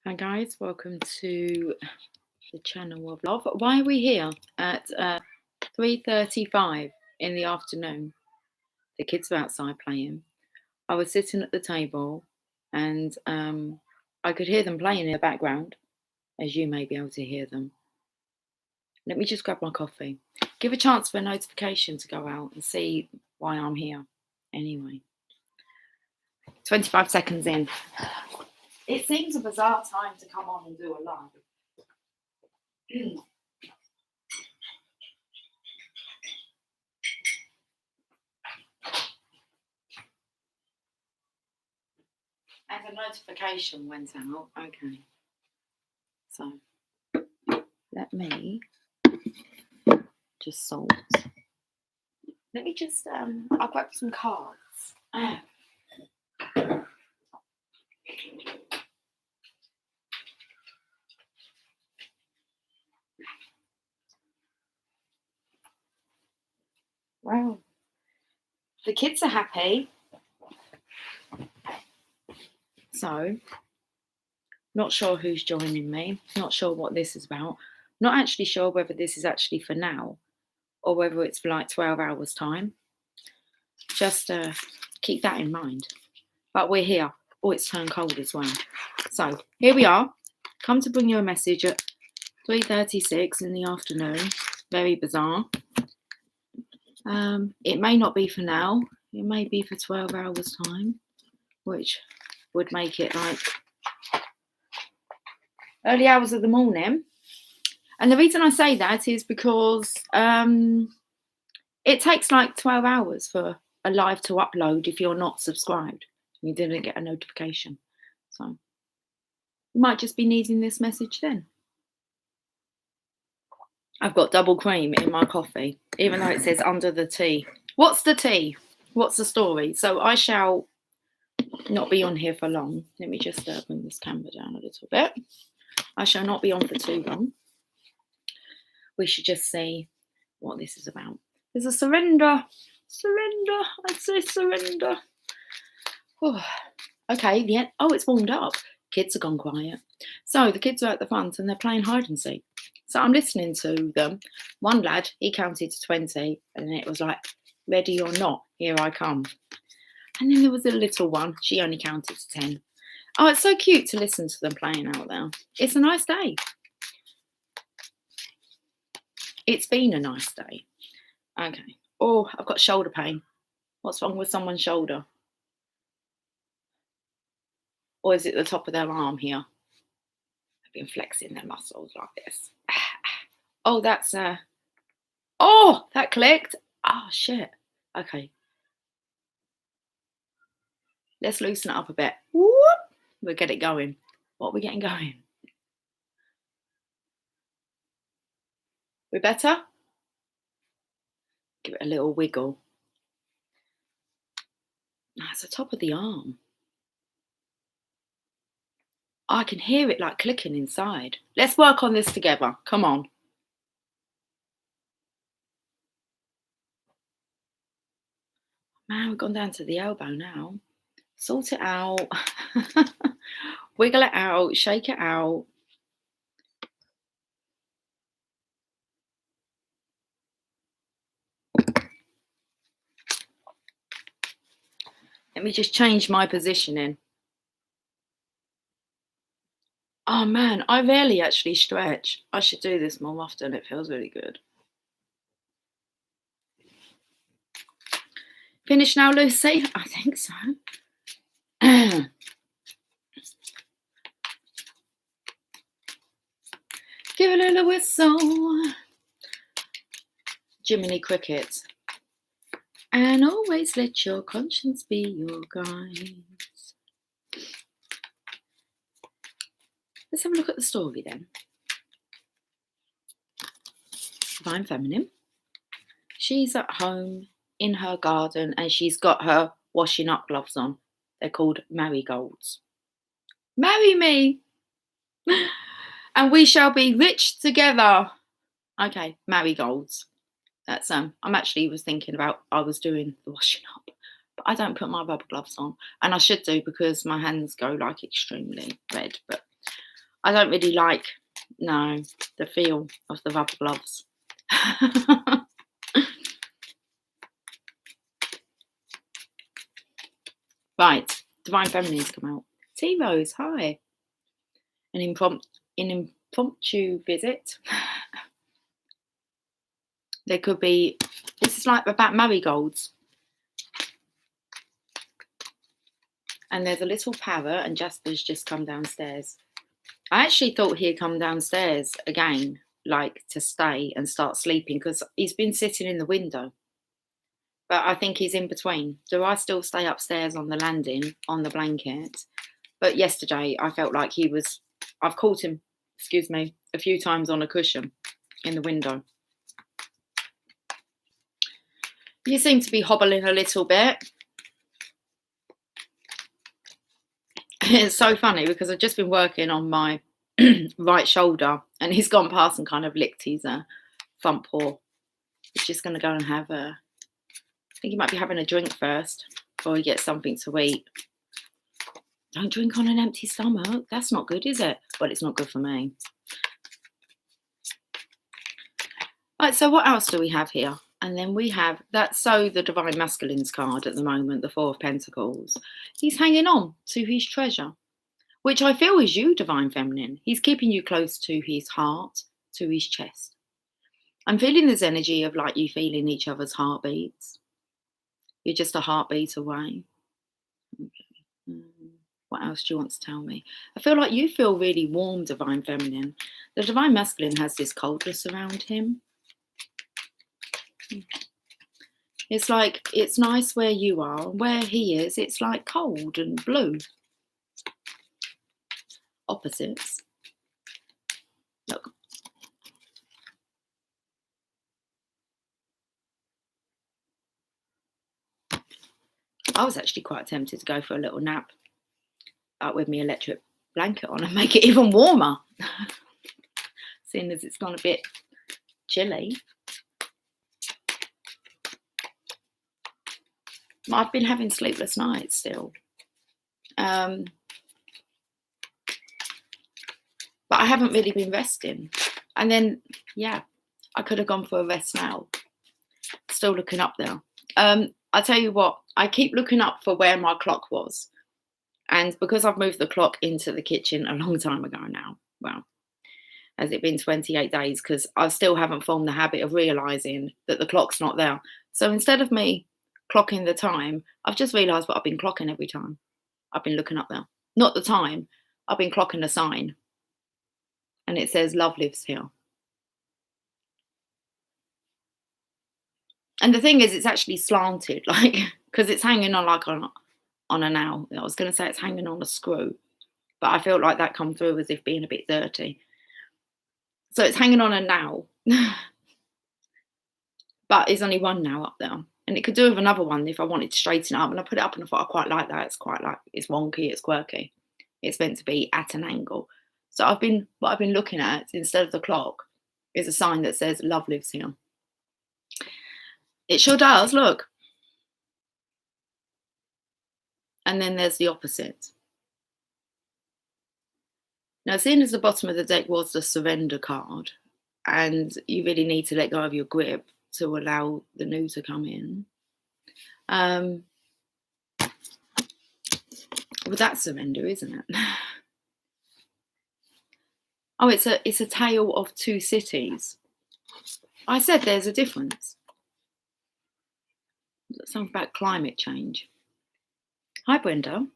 Hi guys, welcome to the channel of love. Why are we here at 3:35 in the afternoon? The kids are outside playing. I was sitting at the table and I could hear them playing in the background, as you may be able to hear them. Let me just grab my coffee. Give a chance for a notification to go out and see why I'm here. Anyway, 25 seconds in. It seems a bizarre time to come on and do a live. And a notification went out. Okay. So let me just salt. Let me just I'll grab some cards. Wow. The kids are happy. So, not sure who's joining me. Not sure what this is about. Not actually sure whether this is actually for now or whether it's for like 12 hours time. Just keep that in mind. But we're here. Oh, it's turned cold as well. So, here we are. Come to bring you a message at 3:36 in the afternoon. Very bizarre. It may not be for now. It may be for 12 hours time, which would make it like early hours of the morning. And the reason I say that is because it takes like 12 hours for a live to upload if you're not subscribed. You didn't get a notification. So you might just be needing this message then. I've got double cream in my coffee, even though it says under the tea. What's the tea? What's the story? So I shall not be on here for long. Let me just bring this camera down a little bit. I shall not be on for too long. We should just see what this is about. There's a surrender. Surrender. I say surrender. Oh, okay. Yeah. Oh, it's warmed up. Kids have gone quiet. So the kids are at the front and they're playing hide and seek. So I'm listening to them. One lad, he counted to 20 and it was like, ready or not, here I come. And then there was a little one. She only counted to 10. Oh, it's so cute to listen to them playing out there. It's a nice day. It's been a nice day. Okay. Oh, I've got shoulder pain. What's wrong with someone's shoulder? Or is it the top of their arm here? I've been flexing their muscles like this. Oh, that's oh, that clicked. Oh shit. Okay. Let's loosen it up a bit. Whoop. We'll get it going. What are we getting going? We better? Give it a little wiggle. That's the top of the arm. I can hear it like clicking inside. Let's work on this together. Come on. Man, we've gone down to the elbow now. Sort it out. Wiggle it out. Shake it out. Let me just change my positioning. Oh man, I rarely actually stretch. I should do this more often. It feels really good. Finished now, Lucy? I think so. Give a little whistle. Jiminy Cricket. And always let your conscience be your guide. Let's have a look at the story then. Divine Feminine. She's at home in her garden and she's got her washing up gloves on. They're called marigolds. Marry me and we shall be rich together. Okay, marigolds. That's I'm actually was thinking about I was doing the washing up, but I don't put my rubber gloves on, and I should do because my hands go like extremely red. But I don't really like, no, the feel of the rubber gloves. Right, Divine Feminine's come out. T Rose, hi. An impromptu visit. There could be, this is like about marigolds. And there's a little parrot, and Jasper's just come downstairs. I actually thought he'd come downstairs again, like to stay and start sleeping, because he's been sitting in the window. But I think he's in between. Do I still stay upstairs on the landing on the blanket? But yesterday I felt like I've caught him, excuse me, a few times on a cushion in the window. You seem to be hobbling a little bit. It's so funny because I've just been working on my right shoulder, and he's gone past and kind of licked his front paw. He's just going to go and have I think he might be having a drink first before he gets something to eat. Don't drink on an empty stomach. That's not good, is it? Well, it's not good for me. Right, so what else do we have here? And then we have the Divine Masculine's card at the moment, the Four of Pentacles. He's hanging on to his treasure, which I feel is you, Divine Feminine. He's keeping you close to his heart, to his chest. I'm feeling this energy of like you feeling each other's heartbeats. You're just a heartbeat away. Okay. What else do you want to tell me? I feel like you feel really warm, Divine Feminine. The Divine Masculine has this coldness around him. It's like, it's nice where you are. Where he is, it's like cold and blue. Opposites. Look. I was actually quite tempted to go for a little nap with my electric blanket on and make it even warmer. Seeing as it's gone a bit chilly. I've been having sleepless nights still. But I haven't really been resting. And then, yeah, I could have gone for a rest now. Still looking up there. I tell you what, I keep looking up for where my clock was. And because I've moved the clock into the kitchen a long time ago now, well, has it been 28 days? Because I still haven't formed the habit of realising that the clock's not there. So instead of me clocking the time, I've just realised what I've been clocking every time. I've been looking up there. Not the time, I've been clocking a sign. And it says, love lives here. And the thing is, it's actually slanted, like, because it's hanging on like on a nail. I was going to say it's hanging on a screw, but I felt like that come through as if being a bit dirty. So it's hanging on a nail, but there's only one nail up there. And it could do with another one if I wanted to straighten it up. And I put it up and I thought, I quite like that. It's quite like, it's wonky, it's quirky. It's meant to be at an angle. So what I've been looking at instead of the clock is a sign that says love lives here. It sure does, look. And then there's the opposite. Now, seeing as the bottom of the deck was the surrender card, and you really need to let go of your grip to allow the new to come in. Well, that's surrender, isn't it? Oh, it's a tale of two cities. I said there's a difference. Something about climate change. Hi, Brenda.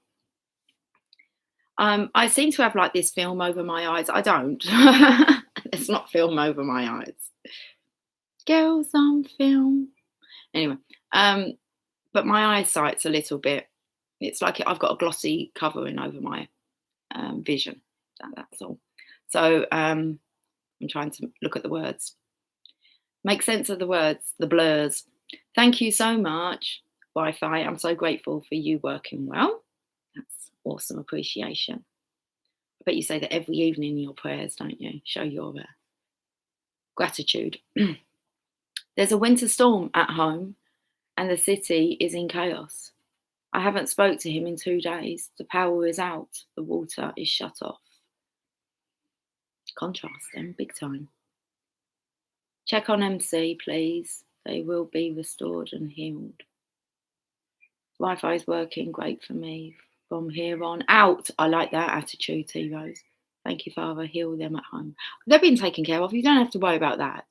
I seem to have like this film over my eyes. I don't. It's not film over my eyes. Girls on film. Anyway, but my eyesight's a little bit, it's like I've got a glossy covering over my vision. That's all. So I'm trying to look at the words. Make sense of the words, the blurs. Thank you so much, Wi-Fi. I'm so grateful for you working well. That's awesome appreciation. I bet you say that every evening in your prayers, don't you? Show your gratitude. There's a winter storm at home and the city is in chaos. I haven't spoke to him in 2 days. The power is out. The water is shut off. Contrast them big time. Check on MC, please. They will be restored and healed. Wi-Fi is working great for me from here on out. I like that attitude, T-Rose. Thank you, Father. Heal them at home. They're being taken care of. You don't have to worry about that.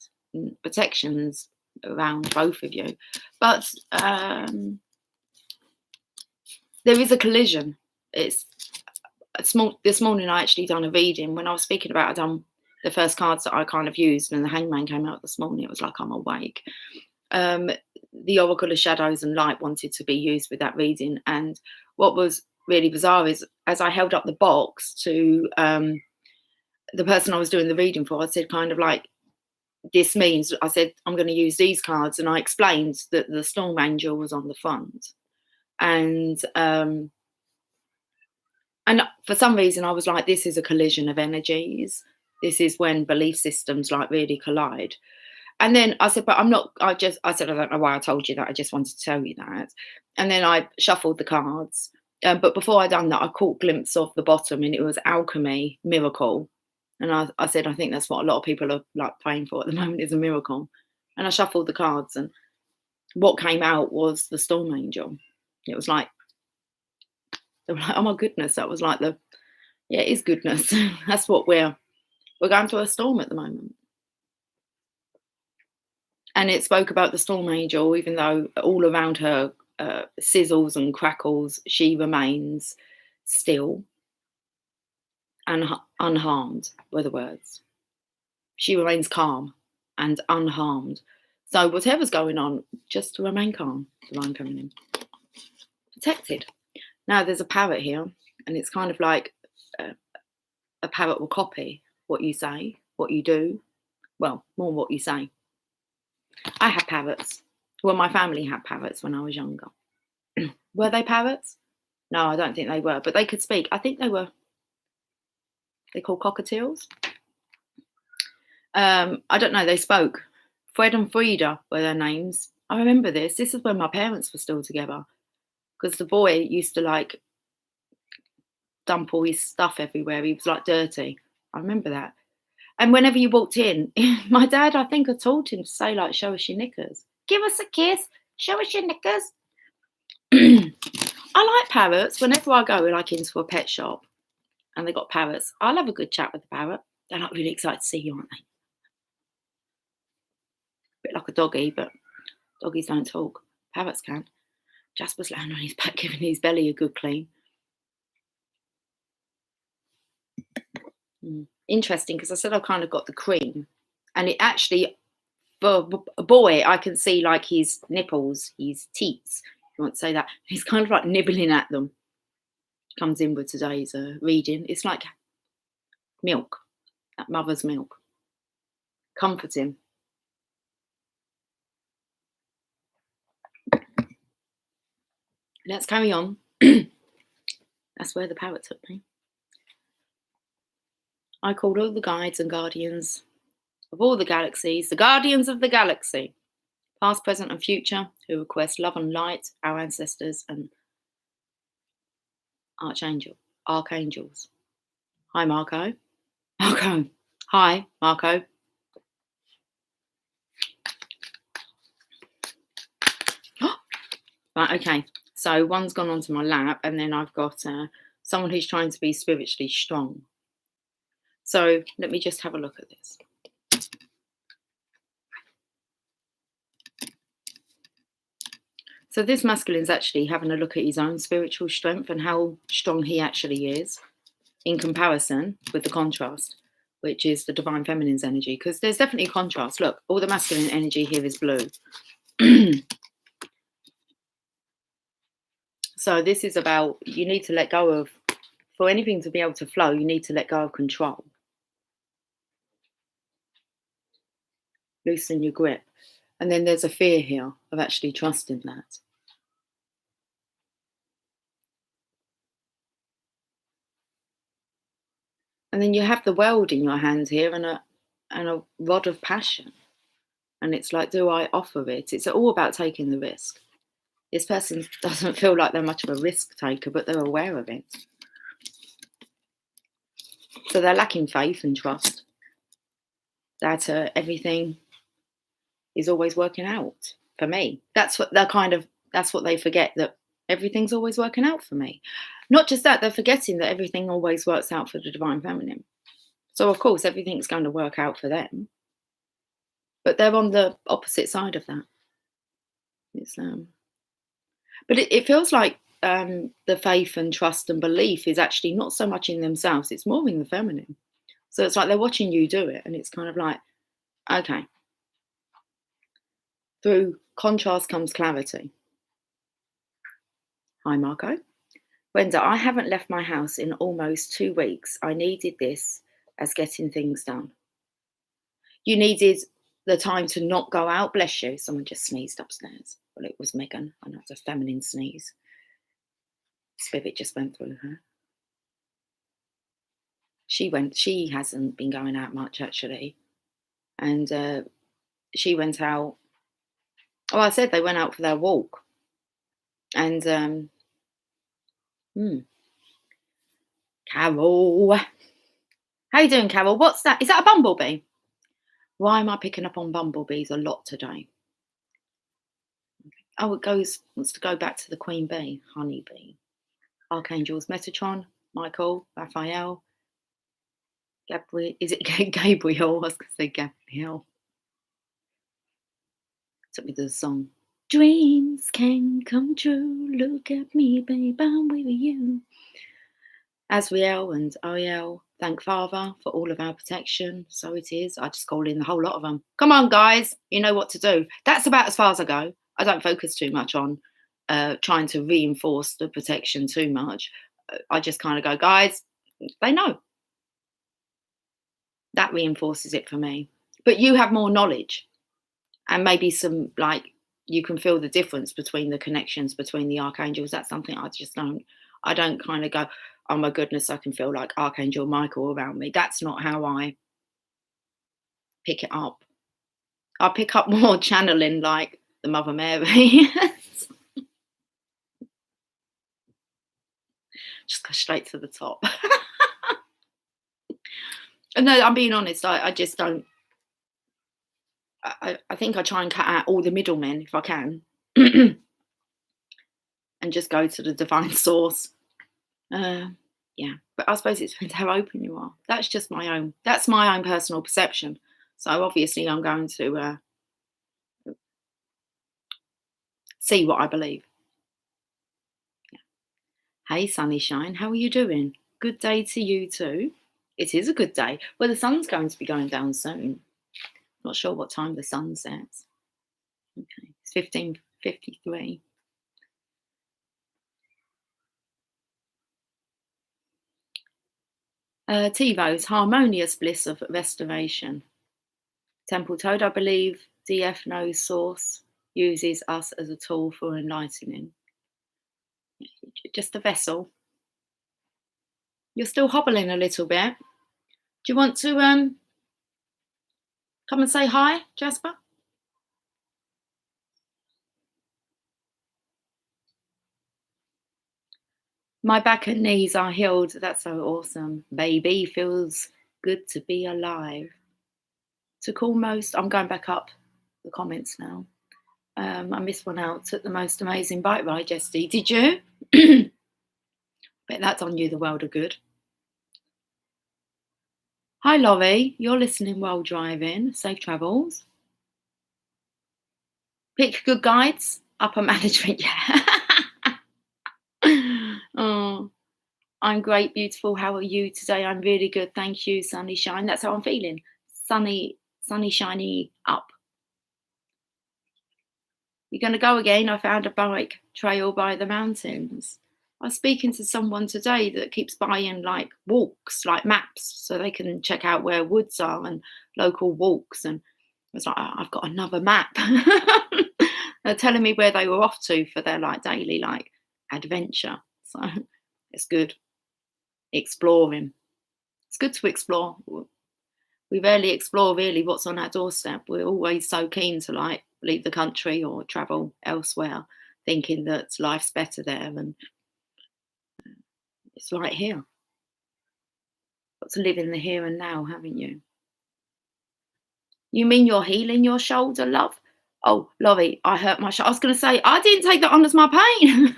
Protections around both of you. But there is a collision. It's small. This morning I actually done a reading. When I was speaking about, I done the first cards that I kind of used, and the Hangman came out this morning. It was like I'm awake. The Oracle of Shadows and Light wanted to be used with that reading, and what was really bizarre is as I held up the box to the person I was doing the reading for, I said kind of like, this means, I said, I'm going to use these cards, and I explained that the Storm Angel was on the front, and for some reason I was like, this is a collision of energies. This is when belief systems like really collide. And then I said, but I'm not, I said, I don't know why I told you that. I just wanted to tell you that. And then I shuffled the cards. But before I done that, I caught a glimpse of the bottom, and it was alchemy, miracle. And I said, I think that's what a lot of people are like praying for at the moment, is a miracle. And I shuffled the cards, and what came out was the Storm Angel. It was like, they were like, oh my goodness, that was like yeah, it is goodness. That's what we're going through a storm at the moment. And it spoke about the Storm Angel, even though all around her sizzles and crackles, she remains still and unharmed, were the words. She remains calm and unharmed. So whatever's going on, just to remain calm. Divine coming in. Protected. Now there's a parrot here, and it's kind of like a parrot will copy what you say, what you do. Well, more what you say. I had parrots. Well, my family had parrots when I was younger. Were they parrots? No, I don't think they were, but they could speak. I think they're called cockatiels. I don't know, they spoke. Fred and Frida were their names. I remember this. This is when my parents were still together, because the boy used to like dump all his stuff everywhere. He was like dirty. I remember that. And whenever you walked in, my dad, I think, had taught him to say, like, show us your knickers. Give us a kiss. Show us your knickers. I like parrots. Whenever I go, like, into a pet shop and they got parrots, I'll have a good chat with the parrot. They're not really excited to see you, aren't they? A bit like a doggy, but doggies don't talk. Parrots can. Jasper's laying on his back, giving his belly a good clean. Interesting, because I said I kind of got the cream, and it actually, for a boy, I can see like his nipples, his teats, if you want to say that. He's kind of like nibbling at them. Comes in with today's reading. It's like milk, that mother's milk. Comforting. Let's carry on. That's where the parrot took me. I called all the guides and guardians of all the galaxies, the guardians of the galaxy, past, present, and future, who request love and light, our ancestors and archangels. Hi, Marco. Marco. Hi, Marco. Right, okay. So one's gone onto my lap, and then I've got someone who's trying to be spiritually strong. So let me just have a look at this. So this masculine's actually having a look at his own spiritual strength and how strong he actually is in comparison with the contrast, which is the divine feminine's energy, because there's definitely a contrast. Look, all the masculine energy here is blue. So this is about, you need to let go of, for anything to be able to flow, you need to let go of control. Loosen your grip. And then there's a fear here of actually trusting that. And then you have the world in your hands here and a rod of passion. And it's like, do I offer it? It's all about taking the risk. This person doesn't feel like they're much of a risk taker, but they're aware of it. So they're lacking faith and trust. that everything is always working out for me. That's what they forget, that everything's always working out for me. Not just that, they're forgetting that everything always works out for the divine feminine. So of course everything's going to work out for them, but they're on the opposite side of that. It's but it feels like the faith and trust and belief is actually not so much in themselves; it's more in the feminine. So it's like they're watching you do it, and it's kind of like, okay. Through contrast comes clarity. Hi, Marco. Wenda, I haven't left my house in almost 2 weeks. I needed this as getting things done. You needed the time to not go out. Bless you. Someone just sneezed upstairs. Well, it was Megan. I know it's a feminine sneeze. Spirit just went through her. She hasn't been going out much, actually. And she went out. Oh, I said they went out for their walk. And Carol. How you doing, Carol? What's that? Is that a bumblebee? Why am I picking up on bumblebees a lot today? Oh, wants to go back to the queen bee, honeybee. Archangels, Metatron, Michael, Raphael, Gabriel. Is it Gabriel? I was going to say Gabriel. Took me to the song. Dreams can come true. Look at me, babe, I'm with you. Asriel and Ariel, thank Father for all of our protection. So it is. I just call in the whole lot of them. Come on, guys. You know what to do. That's about as far as I go. I don't focus too much on trying to reinforce the protection too much. I just kind of go, guys, they know. That reinforces it for me. But you have more knowledge. And maybe some, like, you can feel the difference between the connections between the archangels. That's something I don't kind of go, oh my goodness, I can feel like Archangel Michael around me. That's not how I pick it up. I pick up more channeling like the Mother Mary. Just go straight to the top. And no, I'm being honest, I just don't. I think I try and cut out all the middlemen if I can. And just go to the divine source. Yeah, but I suppose it depends how open you are. That's just that's my own personal perception. So obviously I'm going to see what I believe. Yeah. Hey, Sunny Shine, how are you doing? Good day to you too. It is a good day. Well, the sun's going to be going down soon. Not sure what time the sun sets. Okay, it's 15:53. TiVo's harmonious bliss of restoration. Temple Toad, I believe DF knows source uses us as a tool for enlightening. Just a vessel. You're still hobbling a little bit. Do you want to come and say hi, Jasper? My back and knees are healed. That's so awesome. Baby, feels good to be alive. Took almost, I'm going back up the comments now. I missed one out. Took the most amazing bike ride, Jesty. Did you? Bet that's on you the world of good. Hi, Laurie. You're listening while driving. Safe travels. Pick good guides. Upper management, yeah. Oh, I'm great, beautiful. How are you today? I'm really good. Thank you, Sunny Shine. That's how I'm feeling. Sunny, shiny up. We're going to go again. I found a bike trail by the mountains. I was speaking to someone today that keeps buying like walks, like maps, so they can check out where woods are and local walks. And I was like, oh, I've got another map. They're telling me where they were off to for their like daily like adventure. So it's good. Exploring. It's good to explore. We rarely explore really what's on our doorstep. We're always so keen to like leave the country or travel elsewhere, thinking that life's better there, and it's right here. Got to live in the here and now, haven't you? You mean you're healing your shoulder, love? Oh, Laurie, I hurt my shoulder. I was going to say, I didn't take that on as my pain.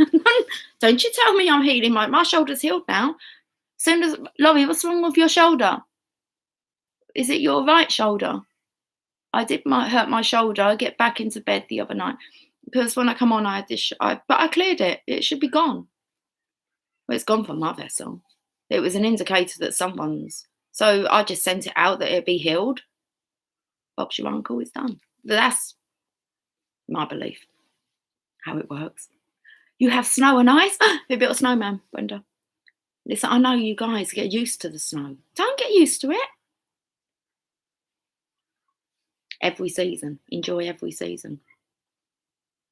Don't you tell me I'm healing. My shoulder's healed now. Soon as, Laurie, what's wrong with your shoulder? Is it your right shoulder? I did hurt my shoulder. I get back into bed the other night because when I come on, I had this, but I cleared it. It should be gone. Well, it's gone from my vessel. It was an indicator that someone's. So I just sent it out that it'd be healed. Bob's your uncle, it's done. That's my belief, how it works. You have snow and ice? We built a snowman, Brenda. Listen, I know you guys get used to the snow. Don't get used to it. Every season. Enjoy every season.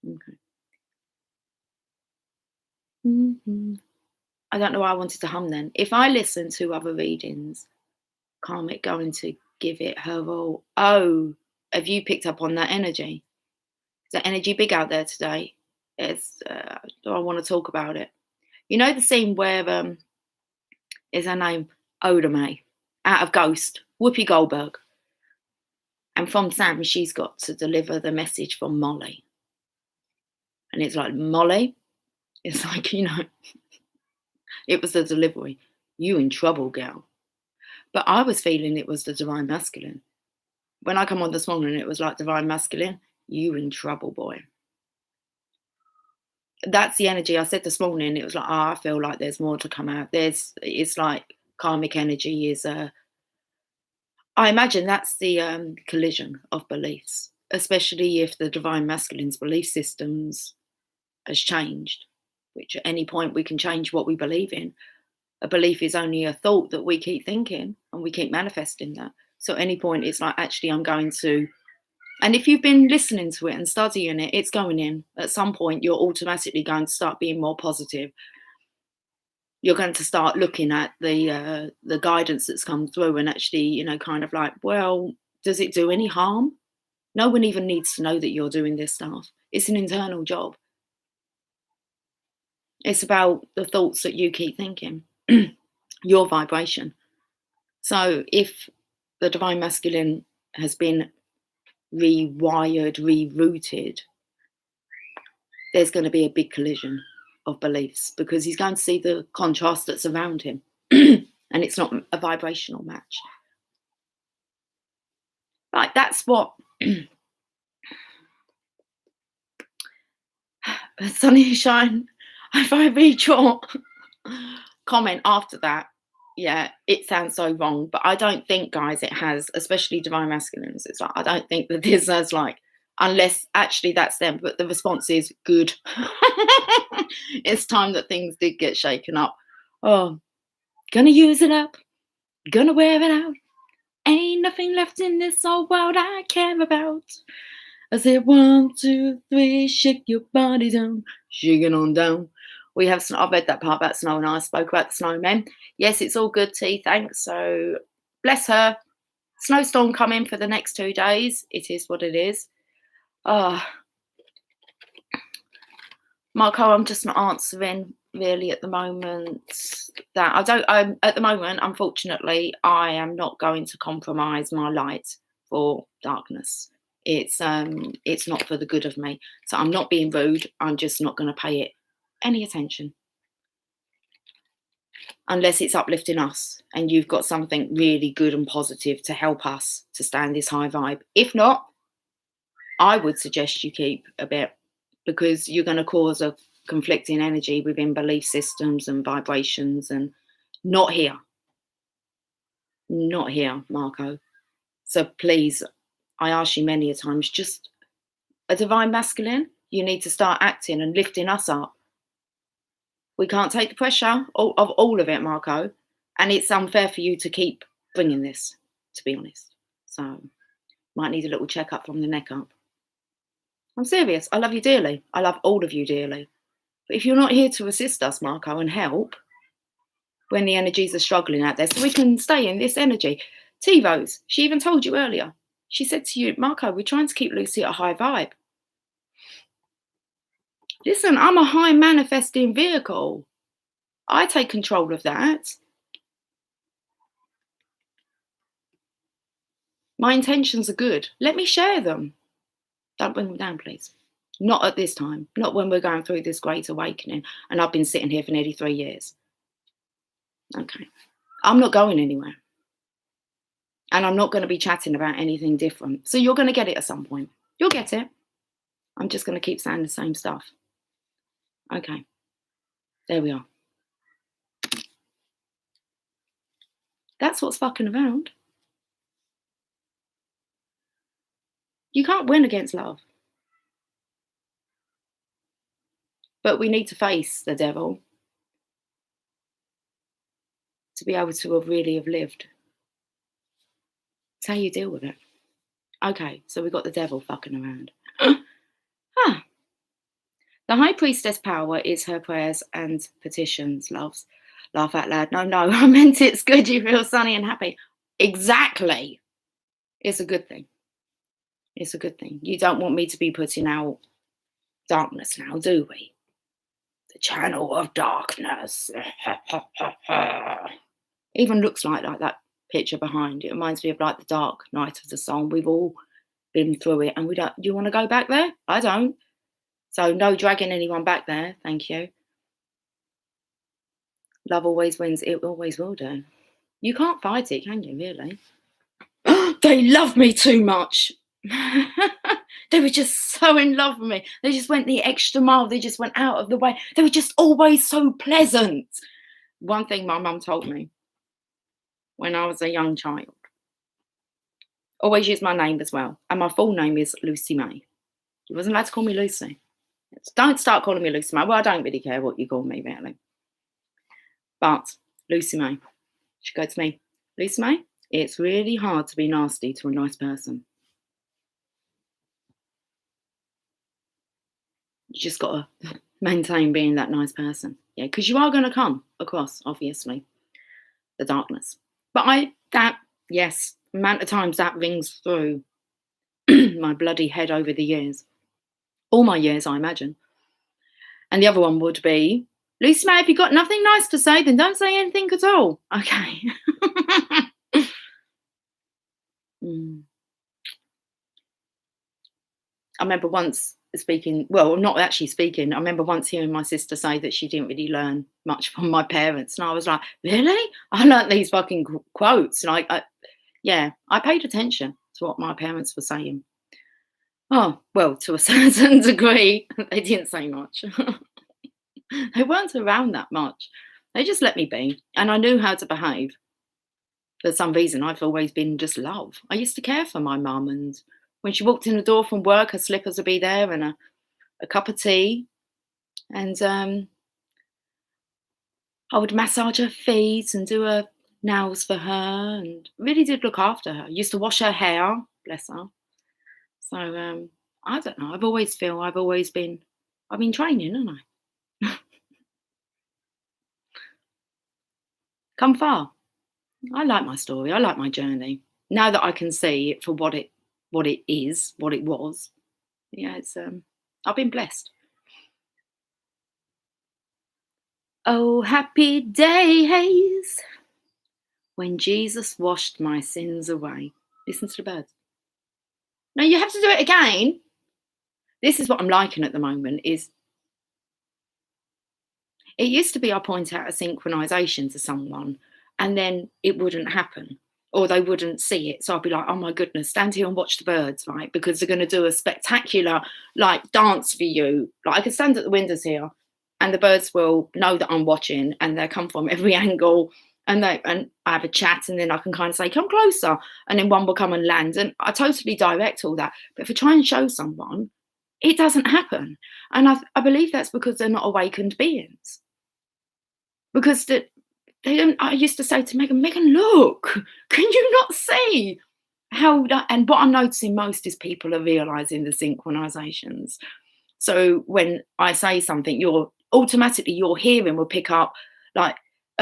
Okay. I don't know why I wanted to hum then. If I listen to other readings, karmic going to give it her all. Oh, have you picked up on that energy? Is that energy big out there today? Do I want to talk about it? You know the scene where is her name Oda May out of Ghost, Whoopi Goldberg, and from Sam she's got to deliver the message from Molly, and it's like, Molly, it's like, you know, it was the delivery. You in trouble, girl. But I was feeling it was the divine masculine. When I come on this morning, it was like divine masculine. You in trouble, boy. That's the energy I said this morning. It was like, I feel like there's more to come out. It's like karmic energy is I imagine that's the collision of beliefs, especially if the divine masculine's belief systems has changed, which at any point we can change what we believe in. A belief is only a thought that we keep thinking and we keep manifesting that. So at any point it's like, actually, I'm going to. And if you've been listening to it and studying it, it's going in. At some point, you're automatically going to start being more positive. You're going to start looking at the guidance that's come through and actually, you know, kind of like, well, does it do any harm? No one even needs to know that you're doing this stuff. It's an internal job. It's about the thoughts that you keep thinking, your vibration. So if the divine masculine has been rewired, rerouted, there's going to be a big collision of beliefs because he's going to see the contrast that's around him and it's not a vibrational match. Right, that's what Sunshine. If I read your comment after that, yeah, it sounds so wrong, but I don't think, guys, it has, especially divine masculines. It's like, I don't think that this has, like, unless actually that's them, but the response is good. It's time that things did get shaken up. Oh, gonna use it up, gonna wear it out. Ain't nothing left in this old world I care about. I said 1, 2, 3, shake your body down, shake it on down. We have, I've read that part about snow and I spoke about the snowmen. Yes, it's all good, T, thanks. So bless her. Snowstorm coming for the next 2 days. It is what it is. Marco, I'm just not answering really at the moment. At the moment, unfortunately, I am not going to compromise my light for darkness. It's not for the good of me. So I'm not being rude. I'm just not going to pay it any attention unless it's uplifting us and you've got something really good and positive to help us to stay in this high vibe. If not, I would suggest you keep a bit, because you're going to cause a conflicting energy within belief systems and vibrations, and not here, Marco. So please, I ask you many a times, just a divine masculine, you need to start acting and lifting us up. We can't take the pressure of all of it, Marco. And it's unfair for you to keep bringing this, to be honest. So might need a little checkup from the neck up. I'm serious. I love you dearly. I love all of you dearly. But if you're not here to assist us, Marco, and help when the energies are struggling out there, so we can stay in this energy. T-Rose, she even told you earlier. She said to you, Marco, we're trying to keep Lucy at a high vibe. Listen, I'm a high manifesting vehicle. I take control of that. My intentions are good. Let me share them. Don't bring them down, please. Not at this time. Not when we're going through this great awakening. And I've been sitting here for nearly 3 years. Okay. I'm not going anywhere. And I'm not going to be chatting about anything different. So you're going to get it at some point. You'll get it. I'm just going to keep saying the same stuff. Okay. There we are. That's what's fucking around. You can't win against love. But we need to face the devil to be able to have really have lived. It's how you deal with it. Okay, so we've got the devil fucking around. The high priestess power is her prayers and petitions, loves. Laugh out loud. No, I meant it's good. You feel sunny and happy. Exactly. It's a good thing. It's a good thing. You don't want me to be putting out darkness now, do we? The channel of darkness. Even looks like that picture behind. It reminds me of like the dark night of the soul. We've all been through it and we don't. Do you want to go back there? I don't. So no dragging anyone back there. Thank you. Love always wins. It always will do. You can't fight it, can you, really? They love me too much. They were just so in love with me. They just went the extra mile. They just went out of the way. They were just always so pleasant. One thing my mum told me when I was a young child. Always use my name as well. And my full name is Lucy May. You wasn't allowed to call me Lucy. Don't start calling me Lucy May. Well, I don't really care what you call me, really. But Lucy May. She goes to me, Lucy May, it's really hard to be nasty to a nice person. You just got to maintain being that nice person. Yeah, because you are going to come across, obviously, the darkness. But yes, the amount of times that rings through my bloody head over the years. All my years, I imagine. And the other one would be, Lucy May, if you've got nothing nice to say, then don't say anything at all. Okay. I remember once speaking, well, not actually speaking. I remember once hearing my sister say that she didn't really learn much from my parents. And I was like, really? I learnt these fucking quotes. And I paid attention to what my parents were saying. Oh, well, to a certain degree, they didn't say much. They weren't around that much. They just let me be. And I knew how to behave. For some reason, I've always been just love. I used to care for my mum. And when she walked in the door from work, her slippers would be there and a cup of tea. And I would massage her feet and do her nails for her. And really did look after her. Used to wash her hair. Bless her. So, I don't know. I've been training, haven't I? Come far. I like my story. I like my journey. Now that I can see it for what it was. Yeah, I've been blessed. Oh, happy days when Jesus washed my sins away. Listen to the birds. No, you have to do it again. This is what I'm liking at the moment is it used to be I point out a synchronization to someone and then it wouldn't happen or they wouldn't see it. So I'd be like, oh my goodness, stand here and watch the birds, right? Because they're going to do a spectacular dance for you. I can stand at the windows here and the birds will know that I'm watching and they'll come from every angle. And I have a chat and then I can kind of say, come closer. And then one will come and land. And I totally direct all that. But if I try and show someone, it doesn't happen. And I believe that's because they're not awakened beings. Because they don't. I used to say to Megan, look, can you not see how that? And what I'm noticing most is people are realizing the synchronizations. So when I say something, your hearing will pick up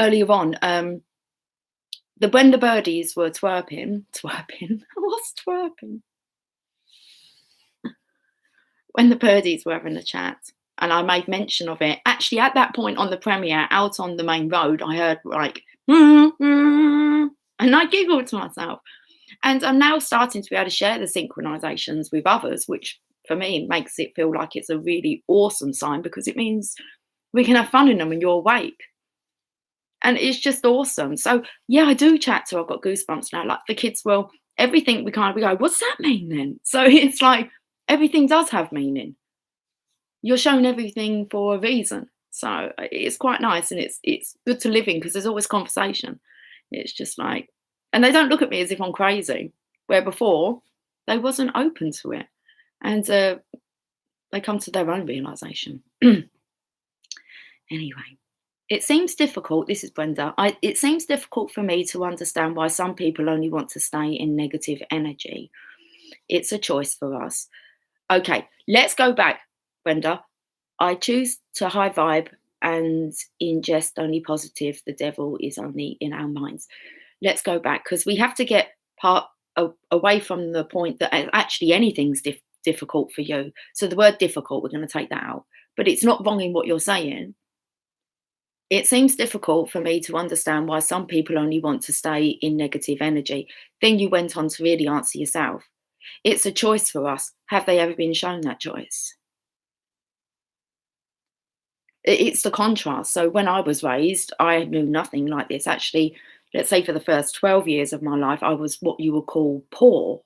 earlier on, when the birdies were twerping, what's twerping? When the birdies were having a chat, and I made mention of it. Actually, at that point on the premiere, out on the main road, I heard and I giggled to myself. And I'm now starting to be able to share the synchronizations with others, which for me makes it feel like it's a really awesome sign, because it means we can have fun in them when you're awake. And it's just awesome. So yeah, I do chat to. I've got goosebumps now. Like the kids will, everything we go, what's that mean then? So it's like everything does have meaning. You're shown everything for a reason. So it's quite nice, and it's good to live in, because there's always conversation. It's just like, and they don't look at me as if I'm crazy, where before they wasn't open to it, and they come to their own realization. Anyway, it seems difficult. This is Brenda. It seems difficult for me to understand why some people only want to stay in negative energy. It's a choice for us. Okay, let's go back, Brenda. I choose to high vibe and ingest only positive. The devil is only in our minds. Let's go back, because we have to get away from the point that actually anything's difficult for you. So the word difficult, we're going to take that out. But it's not wrong in what you're saying. It seems difficult for me to understand why some people only want to stay in negative energy. Then you went on to really answer yourself. It's a choice for us. Have they ever been shown that choice? It's the contrast. So when I was raised, I knew nothing like this. Actually, let's say for the first 12 years of my life, I was what you would call poor.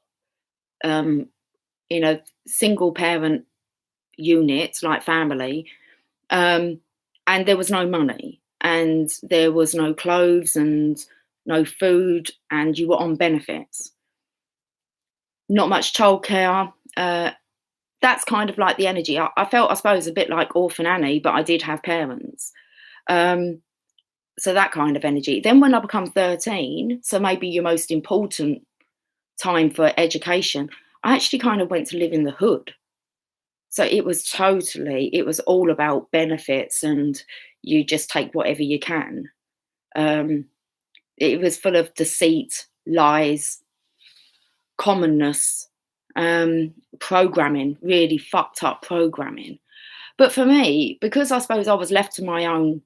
Single parent units, like family. And there was no money, and there was no clothes and no food, and you were on benefits. Not much childcare. That's kind of like the energy. I felt, I suppose, a bit like Orphan Annie, but I did have parents. So that kind of energy. Then when I become 13, so maybe your most important time for education, I actually kind of went to live in the hood. So it was all about benefits, and you just take whatever you can. It was full of deceit, lies, commonness, programming, really fucked up programming. But for me, because I suppose I was left to my own,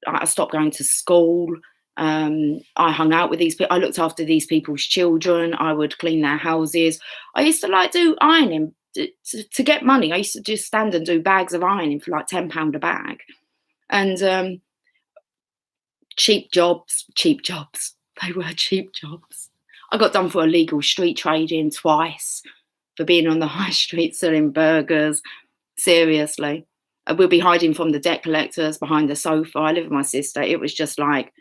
I stopped going to school. I hung out with these people. I looked after these people's children. I would clean their houses. I used to do ironing to get money. I used to just stand and do bags of ironing for like £10 a bag. And cheap jobs. They were cheap jobs. I got done for illegal street trading twice, for being on the high street selling burgers. Seriously. We'll be hiding from the debt collectors behind the sofa. I live with my sister. It was just like,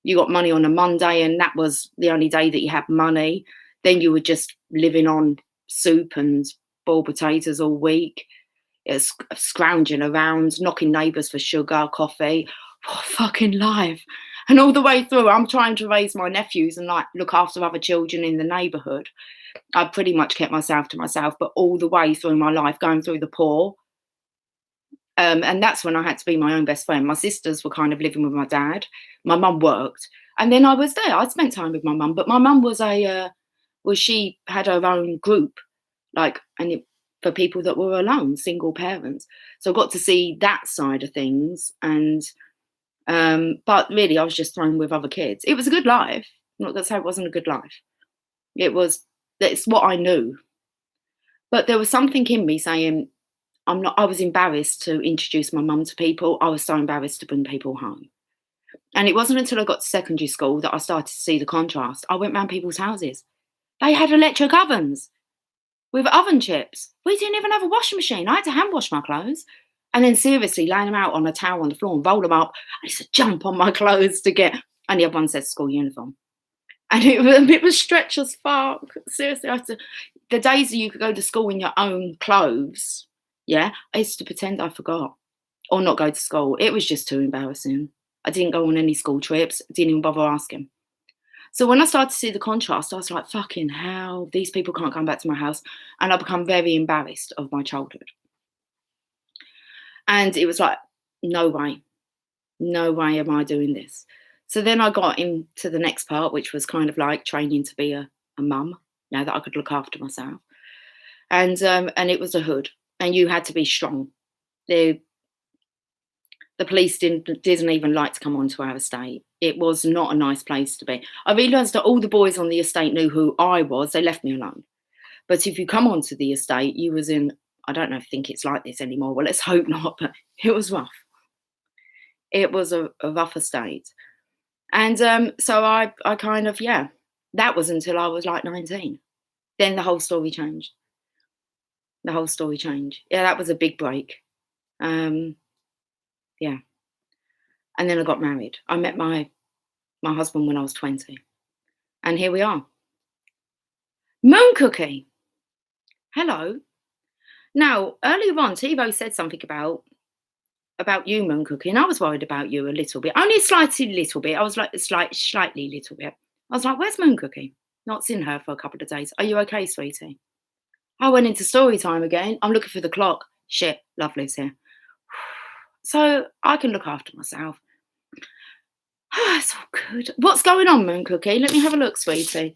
you got money on a Monday, and that was the only day that you had money. Then you were just living on soup and boiled potatoes all week. It was scrounging around, knocking neighbours for sugar, coffee. What a fucking life. And all the way through, I'm trying to raise my nephews and look after other children in the neighbourhood. I pretty much kept myself to myself, but all the way through my life, going through the poor. And that's when I had to be my own best friend. My sisters were kind of living with my dad. My mum worked. And then I was there. I spent time with my mum. But my mum was she had her own group, for people that were alone, single parents. So I got to see that side of things. And but really, I was just thrown with other kids. It was a good life. Not to say it wasn't a good life. It's what I knew. But there was something in me saying, I was embarrassed to introduce my mum to people. I was so embarrassed to bring people home. And it wasn't until I got to secondary school that I started to see the contrast. I went round people's houses. They had electric ovens with oven chips. We didn't even have a washing machine. I had to hand wash my clothes. And then seriously, laying them out on a towel on the floor and roll them up. I used to jump on my clothes to get, and the other one said school uniform. And it was stretch as fuck. Seriously, the days that you could go to school in your own clothes, yeah, I used to pretend I forgot or not go to school. It was just too embarrassing. I didn't go on any school trips, didn't even bother asking. So when I started to see the contrast, I was like, fucking hell, these people can't come back to my house. And I become very embarrassed of my childhood. And it was like, no way am I doing this. So then I got into the next part, which was kind of like training to be a mum, now that I could look after myself. And it was a hood, and you had to be strong. The police didn't even like to come onto our estate. It was not a nice place to be. I realised that all the boys on the estate knew who I was. They left me alone. But if you come onto the estate, you was in, I don't know, think it's like this anymore. Well, let's hope not, but it was rough. It was a rough estate. And so I kind of, yeah, that was until I was like 19. Then the whole story changed. The whole story changed. Yeah, that was a big break. Yeah. And then I got married. I met my husband when I was 20. And here we are. Moon Cookie. Hello. Now, earlier on, TiVo said something about you, Moon Cookie, and I was worried about you a little bit. Only a slightly little bit. I was like, slightly little bit. I was like, where's Moon Cookie? Not seen her for a couple of days. Are you okay, sweetie? I went into story time again. I'm looking for the clock. Shit, Love lives here. So I can look after myself. It's all good. What's going on, Moon Cookie? Let me have a look, sweetie.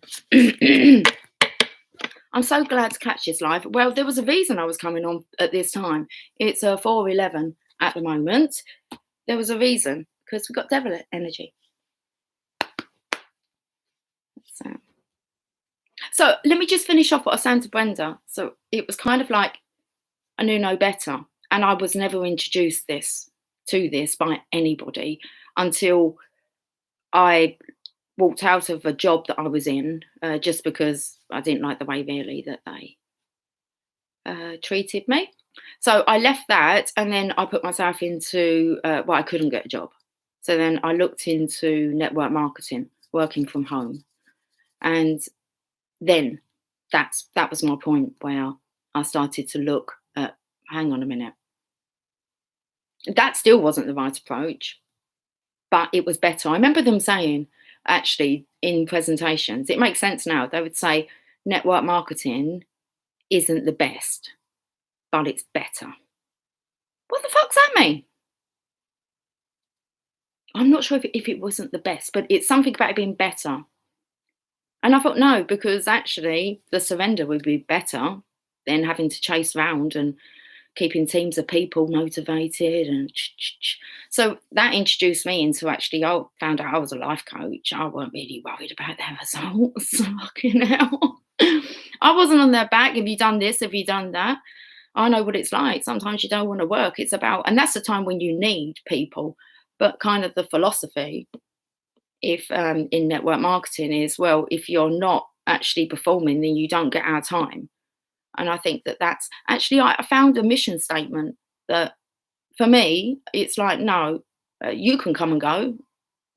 I'm so glad to catch this live. Well, there was a reason I was coming on at this time. It's 4:11 at the moment. There was a reason, because we've got devil energy. So let me just finish off what I was saying to Brenda. So it was kind of like I knew no better, and I was never introduced to this by anybody until I walked out of a job that I was in, just because I didn't like the way really that they treated me. So I left that, and then I put myself into, I couldn't get a job. So then I looked into network marketing, working from home. And then that was my point where I started to look at, hang on a minute. That still wasn't the right approach, but it was better. I remember them saying, actually, in presentations, it makes sense now. They would say network marketing isn't the best, but it's better. What the fuck's that mean? I'm not sure if it wasn't the best, but it's something about it being better. And I thought, no, because actually the surrender would be better than having to chase around and keeping teams of people motivated. And so that introduced me into, actually, I found out I was a life coach. I weren't really worried about their results. Fucking hell. I wasn't on their back. Have you done this? Have you done that? I know what it's like. Sometimes you don't want to work. It's about, and that's the time when you need people. But kind of the philosophy, if in network marketing, is, well, if you're not actually performing, then you don't get our time. And I think that's actually, I found a mission statement that for me, it's like, no, you can come and go,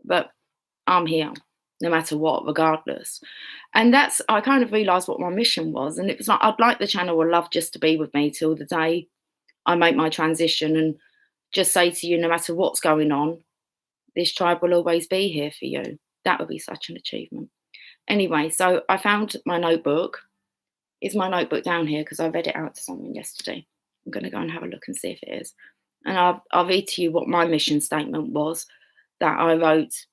but I'm here no matter what, regardless. And I kind of realised what my mission was. And it was like, I'd like the channel of love just to be with me till the day I make my transition, and just say to you, no matter what's going on, this tribe will always be here for you. That would be such an achievement. Anyway, so I found my notebook. Is my notebook down here? Because I read it out to someone yesterday. I'm going to go and have a look and see if it is. And I'll read to you what my mission statement was that I wrote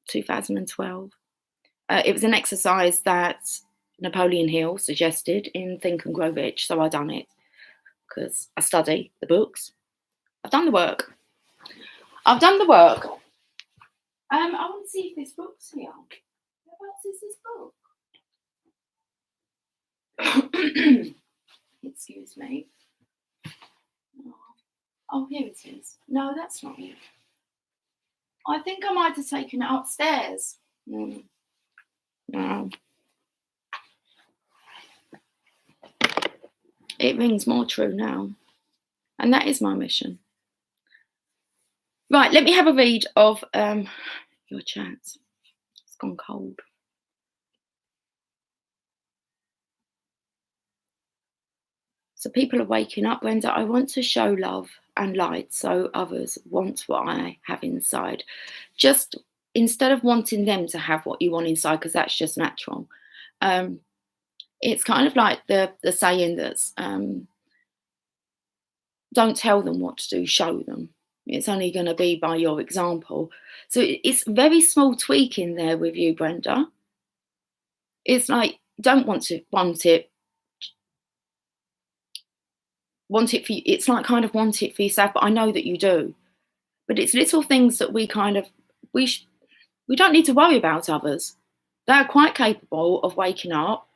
2012. It was an exercise that Napoleon Hill suggested in Think and Grow Rich. So I done it because I study the books. I've done the work. I want to see if this book's here. Whereabouts is this book? Excuse me. Oh, here it is. No, that's not it. I think I might have taken it upstairs. No. It rings more true now. And that is my mission. Right, let me have a read of your chats. It's gone cold. So people are waking up, Brenda. I want to show love and light so others want what I have inside. Just instead of wanting them to have what you want inside, because that's just natural. It's kind of like the saying that's don't tell them what to do, show them. It's only going to be by your example. So it's very small tweaking there with you, Brenda. It's like, don't want it. want it for you. It's like kind of want it for yourself, but I know that you do. But it's little things that we kind of, we don't need to worry about others. They're quite capable of waking up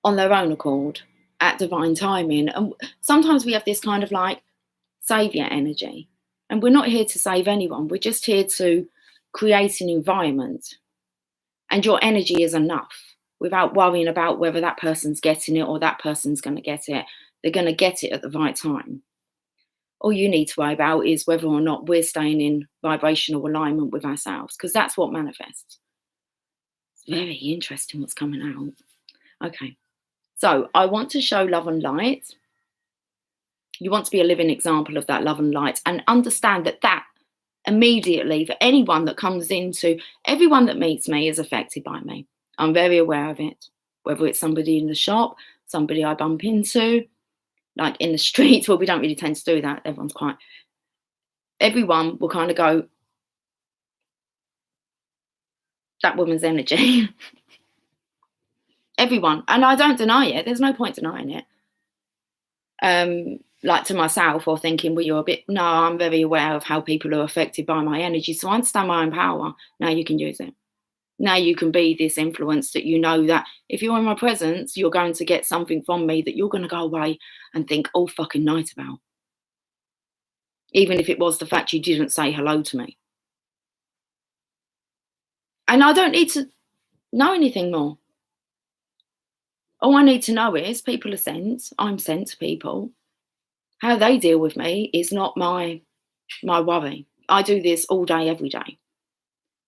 on their own accord at divine timing. And sometimes we have this kind of like savior energy. And we're not here to save anyone. We're just here to create an environment. And your energy is enough without worrying about whether that person's getting it or that person's going to get it. They're going to get it at the right time. All you need to worry about is whether or not we're staying in vibrational alignment with ourselves, because that's what manifests. It's very interesting what's coming out. Okay. So I want to show love and light. You want to be a living example of that love and light, and understand that immediately, for anyone that comes into, everyone that meets me is affected by me. I'm very aware of it, whether it's somebody in the shop, somebody I bump into, like in the streets. Well, we don't really tend to do that. Everyone will kind of go, that woman's energy. Everyone. And I don't deny it. There's no point denying it. Like to myself, or thinking, well, you're a bit, no, I'm very aware of how people are affected by my energy. So I understand my own power. Now you can use it. Now you can be this influence that you know that if you're in my presence, you're going to get something from me that you're going to go away and think all fucking night about. Even if it was the fact you didn't say hello to me. And I don't need to know anything more. All I need to know is people are sent. I'm sent to people. How they deal with me is not my worry. I do this all day, every day.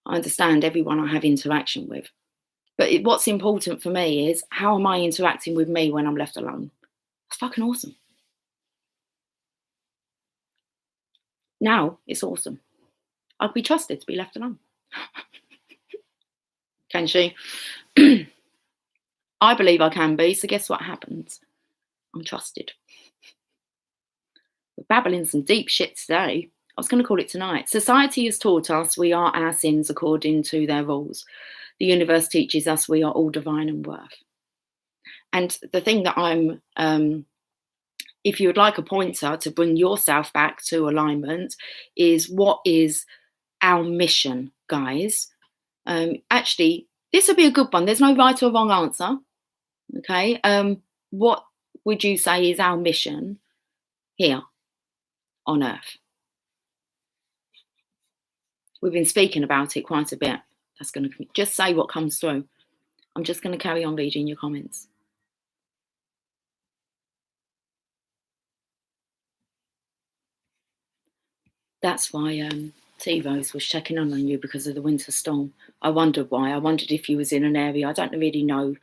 I understand everyone I have interaction with. But what's important for me is, how am I interacting with me when I'm left alone? It's fucking awesome. Now it's awesome. I'd be trusted to be left alone. Can she? I believe I can be, so guess what happens? I'm trusted. We're babbling some deep shit today. I was going to call it tonight. Society has taught us we are our sins according to their rules. The universe teaches us we are all divine and worth. And the thing that I'm, if you would like a pointer to bring yourself back to alignment, is what is our mission, guys? Actually, this would be a good one. There's no right or wrong answer. Okay. What would you say is our mission here on Earth? We've been speaking about it quite a bit. That's going to just say what comes through. I'm just going to carry on reading your comments. That's why T-Rose was checking on you because of the winter storm. I wondered why. I wondered if you was in an area. I don't really know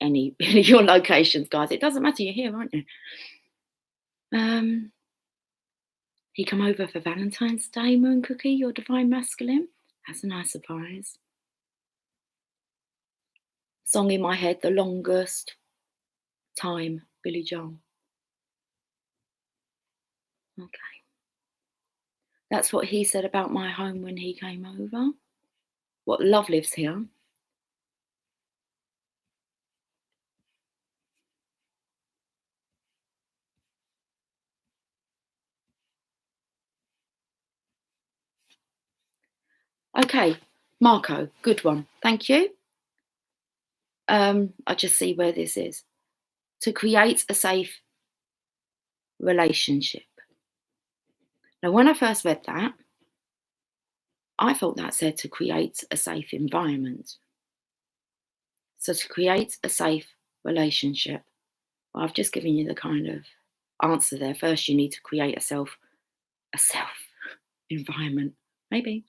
any of your locations, guys. It doesn't matter. You're here, aren't you? He come over for Valentine's Day, Moon Cookie, your divine masculine. That's a nice surprise. Song in my head, The Longest Time, Billy Joel. Okay. That's what he said about my home when he came over. What love lives here. Okay, Marco, good one. Thank you. I just see where this is. To create a safe relationship. Now, when I first read that, I thought that said to create a safe environment. So to create a safe relationship, well, I've just given you the kind of answer there. First, you need to create a self environment. Maybe.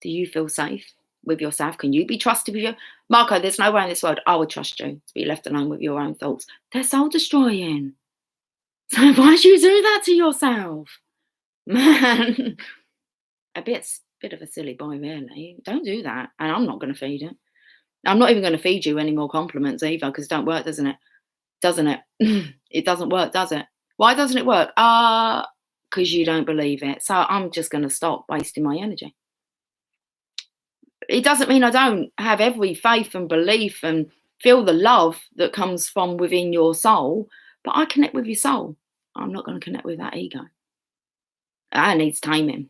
Do you feel safe with yourself? Can you be trusted with your Marco? There's no way in this world I would trust you to be left alone with your own thoughts. They're soul destroying. So why do you do that to yourself? Man, a bit of a silly boy, really. Don't do that. And I'm not going to feed it. I'm not even going to feed you any more compliments either, because it don't work, doesn't it? Doesn't it? It doesn't work, does it? Why doesn't it work? Because you don't believe it. So I'm just going to stop wasting my energy. It doesn't mean I don't have every faith and belief and feel the love that comes from within your soul, but I connect with your soul. I'm not going to connect with that ego. That needs taming.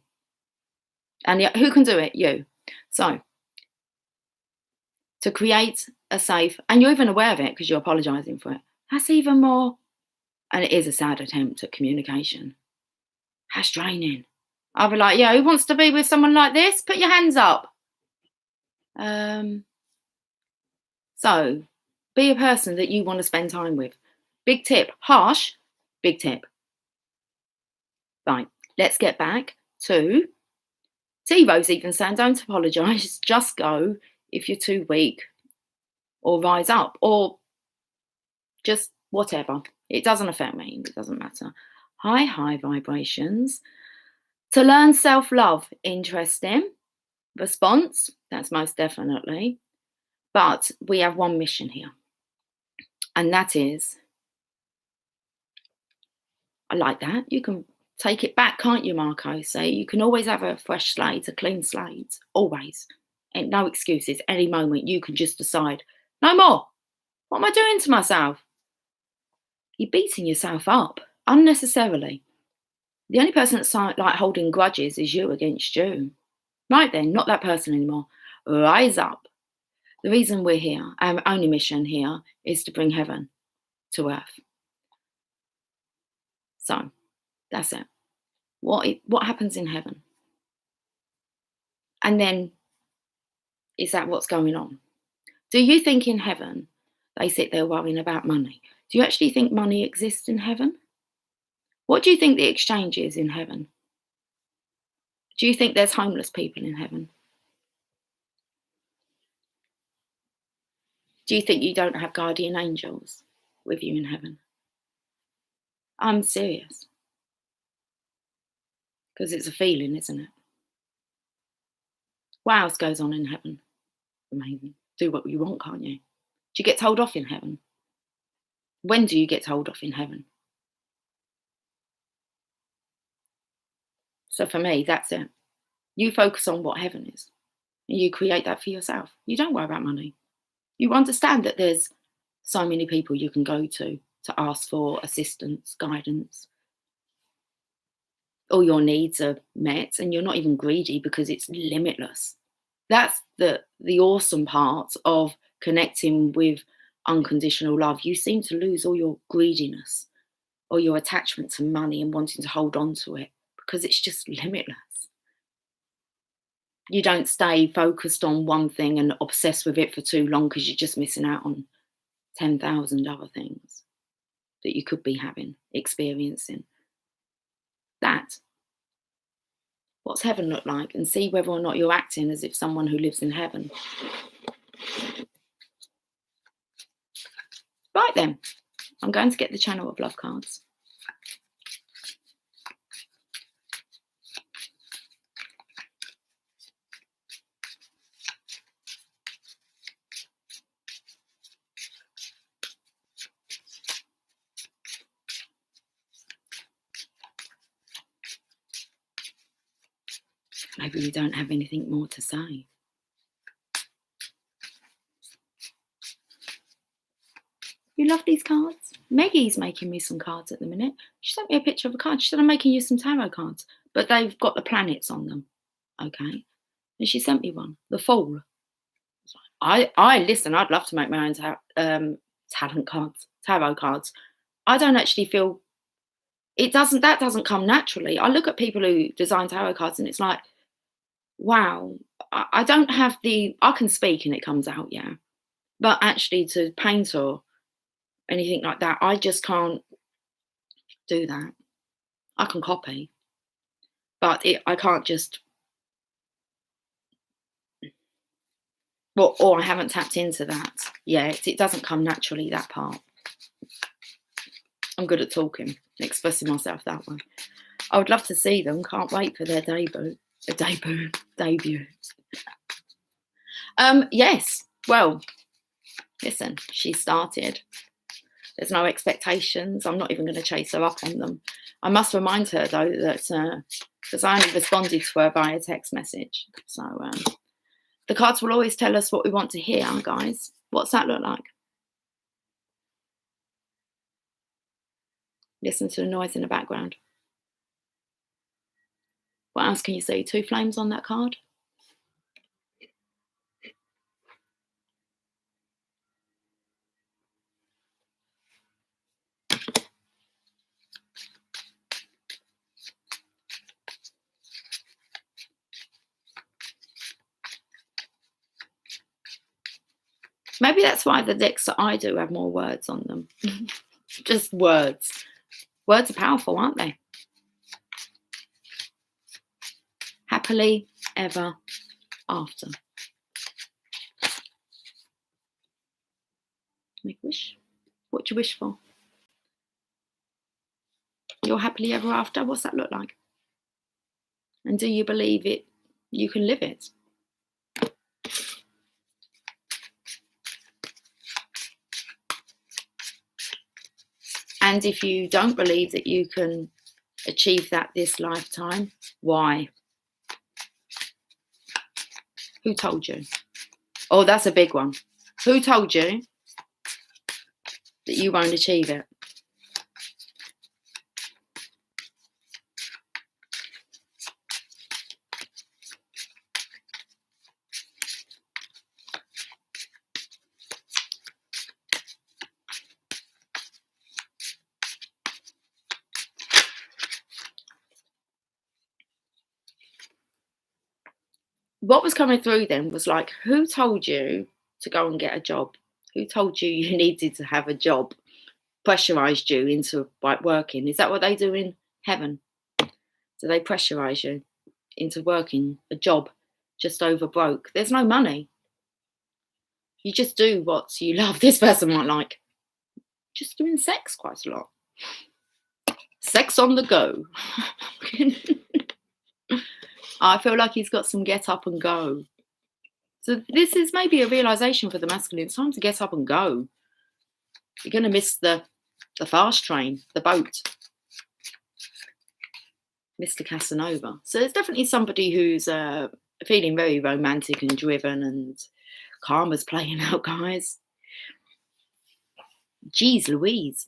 And yet, who can do it? You. So, to create a safe, and you're even aware of it because you're apologising for it, that's even more, and it is a sad attempt at communication. That's draining. I'll be like, yeah, who wants to be with someone like this? Put your hands up. So, be a person that you want to spend time with. Big tip. Harsh, big tip. Right, let's get back to T-Rose even saying, don't apologise, just go if you're too weak, or rise up, or just whatever. It doesn't affect me. It doesn't matter. High vibrations. To learn self-love, interesting. Response, that's most definitely. But we have one mission here. And that is, I like that. You can take it back, can't you, Marco? So you can always have a fresh slate, a clean slate. Always. And no excuses. Any moment you can just decide, no more. What am I doing to myself? You're beating yourself up unnecessarily. The only person that's like holding grudges is you against you. Right then, not that person anymore. Rise up. The reason we're here, our only mission here, is to bring heaven to earth. So, that's it. What happens in heaven? And then, is that what's going on? Do you think in heaven they sit there worrying about money? Do you actually think money exists in heaven? What do you think the exchange is in heaven? Do you think there's homeless people in heaven? Do you think you don't have guardian angels with you in heaven? I'm serious. Because it's a feeling, isn't it? What else goes on in heaven? Amazing. Do what you want, can't you? Do you get told off in heaven? When do you get told off in heaven? So for me, that's it. You focus on what heaven is. And you create that for yourself. You don't worry about money. You understand that there's so many people you can go to ask for assistance, guidance. All your needs are met and you're not even greedy because it's limitless. That's the awesome part of connecting with unconditional love. You seem to lose all your greediness or your attachment to money and wanting to hold on to it because it's just limitless. You don't stay focused on one thing and obsessed with it for too long because you're just missing out on 10,000 other things that you could be experiencing. That. What's heaven look like? And see whether or not you're acting as if someone who lives in heaven. Right then, I'm going to get the Channel of Love cards. Maybe we don't have anything more to say. You love these cards? Maggie's making me some cards at the minute. She sent me a picture of a card. She said, I'm making you some tarot cards, but they've got the planets on them. Okay. And she sent me one, the Fool. Listen, I'd love to make my own tarot cards. I don't actually feel that doesn't come naturally. I look at people who design tarot cards and it's like, wow, I don't have I can speak and it comes out, yeah. But actually to paint or anything like that, I just can't do that. I can copy, but I can't just, or I haven't tapped into that yet. It doesn't come naturally, that part. I'm good at talking and expressing myself that way. I would love to see them. Can't wait for their debut. Yes. Well, listen, she started. There's no expectations. I'm not even going to chase her up on them. I must remind her, though, that because I only responded to her via text message. So the cards will always tell us what we want to hear, guys. What's that look like? Listen to the noise in the background. What else can you see? 2 flames on that card. Maybe that's why the decks that I do have more words on them. Just words. Words are powerful, aren't they? Happily ever after. Make a wish. What do you wish for? Your happily ever after? What's that look like? And do you believe it? You can live it? And if you don't believe that you can achieve that this lifetime, why? Who told you? Oh, that's a big one. Who told you that you won't achieve it? What was coming through then was like, who told you to go and get a job? Who told you you needed to have a job? Pressurized you into like working? Is that what they do in heaven? Do they pressurize you into working a job just over broke? There's no money. You just do what you love. This person might like just doing sex quite a lot. Sex on the go. I feel like he's got some get up and go. So this is maybe a realization for the masculine. It's time to get up and go. You're going to miss the fast train, the boat. Mr. Casanova. So there's definitely somebody who's feeling very romantic and driven, and karma's playing out, guys. Jeez Louise.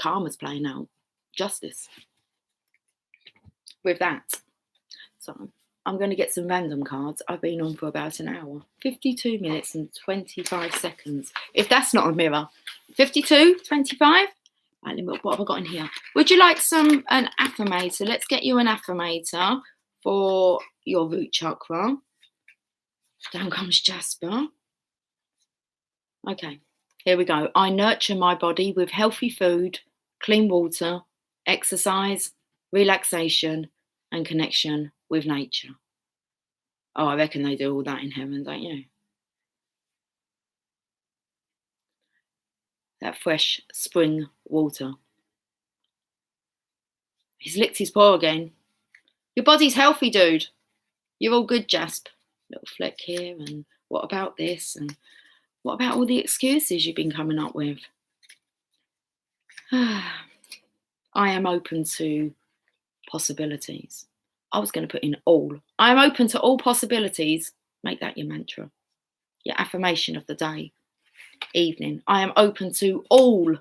Karma's playing out. Justice. With that. So I'm going to get some random cards. I've been on for about an hour. 52 minutes and 25 seconds. If that's not a mirror. 52, 25? Right, what have I got in here? Would you like an affirmator? Let's get you an affirmator for your root chakra. Down comes Jasper. Okay, here we go. I nurture my body with healthy food, clean water, exercise, relaxation, and connection with nature. Oh, I reckon they do all that in heaven, don't you? That fresh spring water. He's licked his paw again. Your body's healthy, dude. You're all good, Jasper. Little fleck here, and what about this? And what about all the excuses you've been coming up with? I am open to possibilities. I was going to put in all. I am open to all possibilities. Make that your mantra. Your affirmation of the day, evening. I am open to all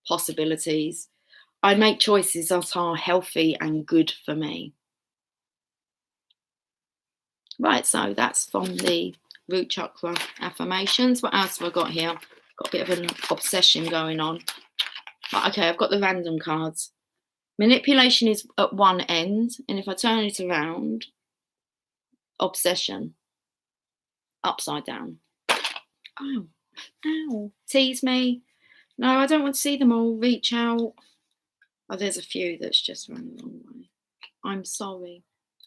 possibilities. I make choices that are healthy and good for me. Right, so that's from the root chakra affirmations. What else have I got here? Got a bit of an obsession going on. Right, okay, I've got the random cards. Manipulation is at one end, and if I turn it around, obsession, upside down. Oh, ow, tease me. No, I don't want to see them all. Reach out. Oh, there's a few that's just run the wrong way. I'm sorry.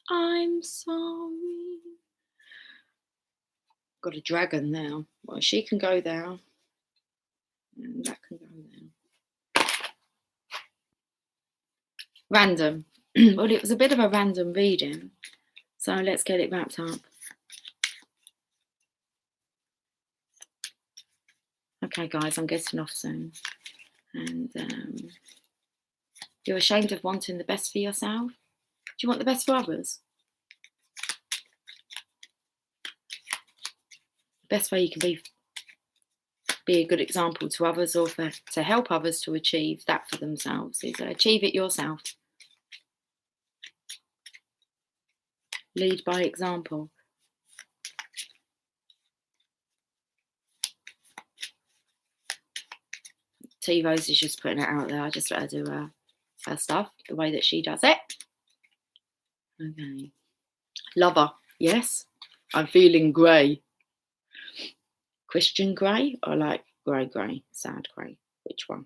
I'm sorry. Got a dragon now. Well, she can go there. And that can go there. Random. Well, it was a bit of a random reading. So let's get it wrapped up. Okay, guys, I'm getting off soon. And you're ashamed of wanting the best for yourself? Do you want the best for others? The best way you can be be a good example to others, or to help others to achieve that for themselves. Is achieve it yourself. Lead by example. T Rose is just putting it out there. I just let her do her stuff the way that she does it. Okay. Lover. Yes. I'm feeling grey. Christian grey or like grey, sad grey? Which one?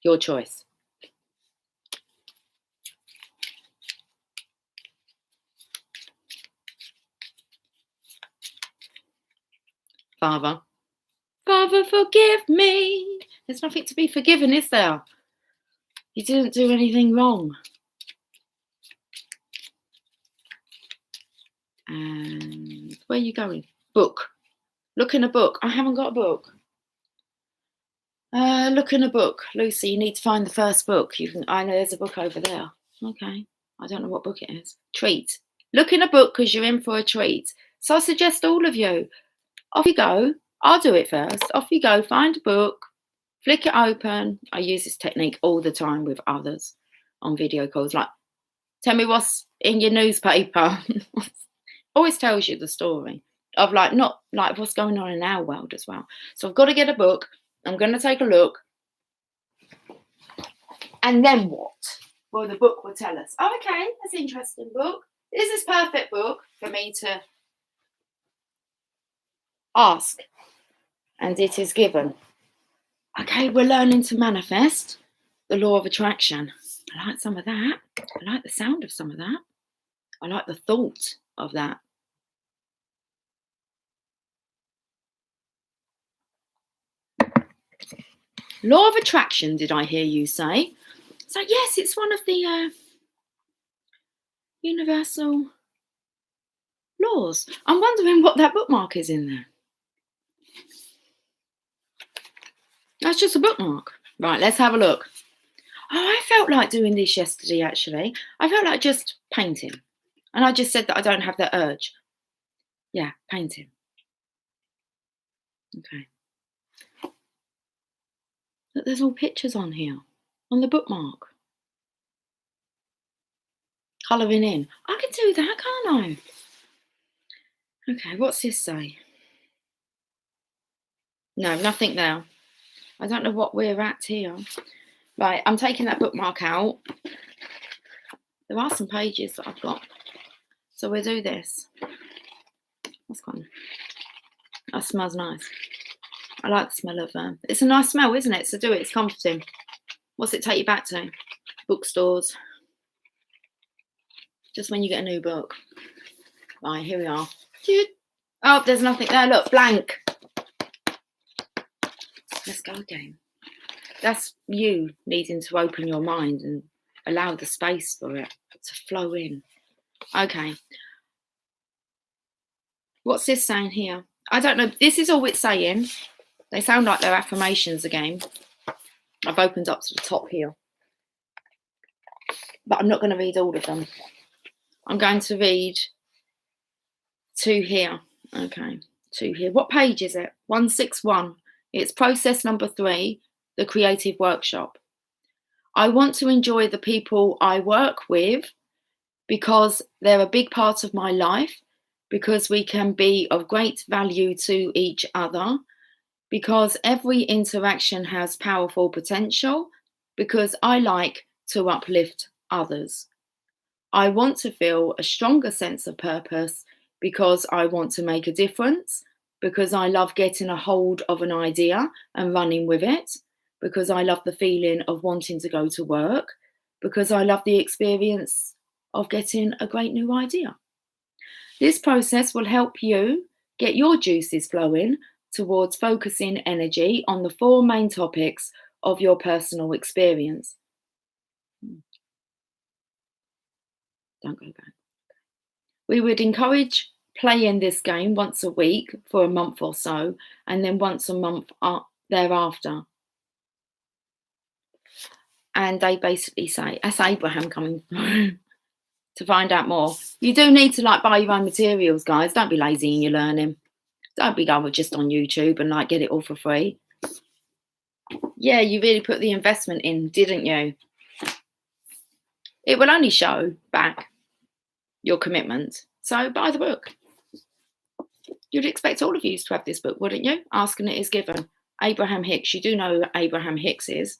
Your choice. Father. Father, forgive me. There's nothing to be forgiven, is there? You didn't do anything wrong. And where are you going? Book. Look in a book. I haven't got a book. Look in a book. Lucy, you need to find the first book. I know there's a book over there. Okay. I don't know what book it is. Treat. Look in a book because you're in for a treat. So I suggest all of you, off you go. I'll do it first. Off you go. Find a book. Flick it open. I use this technique all the time with others on video calls. Like, tell me what's in your newspaper. Always tells you the story of like, not like what's going on in our world as well. So I've got to get a book. I'm going to take a look. And then what? Well, the book will tell us. Oh, okay, that's an interesting book. This is perfect book for me to ask. And it is given. Okay, we're learning to manifest the law of attraction. I like some of that. I like the sound of some of that. I like the thought of that. Law of attraction, did I hear you say? So yes, it's one of the universal laws. I'm wondering what that bookmark is in there. That's just a bookmark. Right, let's have a look. Oh, I felt like doing this yesterday, actually. I felt like just painting. And I just said that I don't have that urge. Yeah, painting. Okay. Look, there's all pictures on here, on the bookmark. Colouring in. I can do that, can't I? Okay, what's this say? No, nothing there. I don't know what we're at here. Right, I'm taking that bookmark out. There are some pages that I've got. So we'll do this. That's gone. That smells nice. I like the smell of it's a nice smell, isn't it? So do it, it's comforting. What's it take you back to? Bookstores. Just when you get a new book. Right, here we are. Oh, there's nothing there. Look, blank. Let's go again. That's you needing to open your mind and allow the space for it to flow in. Okay. What's this saying here? I don't know. This is all it's saying. They sound like they're affirmations again. I've opened up to the top here. But I'm not going to read all of them. I'm going to read 2 here. Okay, 2 here. What page is it? 161. It's process number 3, the creative workshop. I want to enjoy the people I work with because they're a big part of my life, because we can be of great value to each other, because every interaction has powerful potential, because I like to uplift others. I want to feel a stronger sense of purpose because I want to make a difference, because I love getting a hold of an idea and running with it, because I love the feeling of wanting to go to work, because I love the experience of getting a great new idea. This process will help you get your juices flowing towards focusing energy on the 4 main topics of your personal experience. Don't go back. We would encourage playing this game once a week for a month or so, and then once a month thereafter. And they basically say, that's Abraham coming through. To find out more, you do need to buy your own materials, guys. Don't be lazy in your learning. Don't be going just on YouTube and like get it all for free. Yeah, you really put the investment in, didn't you? It will only show back your commitment. So buy the book. You'd expect all of you to have this book, wouldn't you? Asking It Is Given. Abraham Hicks. You do know who Abraham Hicks is.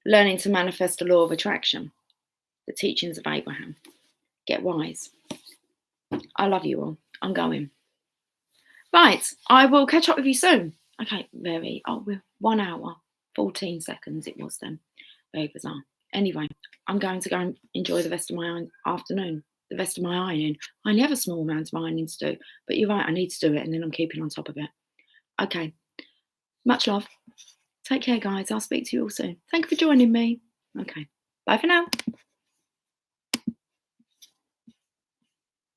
Learning to Manifest the Law of Attraction. The Teachings of Abraham. Get wise. I love you all. I'm going. Right, I will catch up with you soon. Okay, we're 1 hour, 14 seconds it was then. Very bizarre. Anyway, I'm going to go and enjoy the rest of my afternoon, the rest of my ironing. I only have a small amount of ironing to do, but you're right, I need to do it and then I'm keeping on top of it. Okay, much love. Take care, guys. I'll speak to you all soon. Thank you for joining me. Okay, bye for now.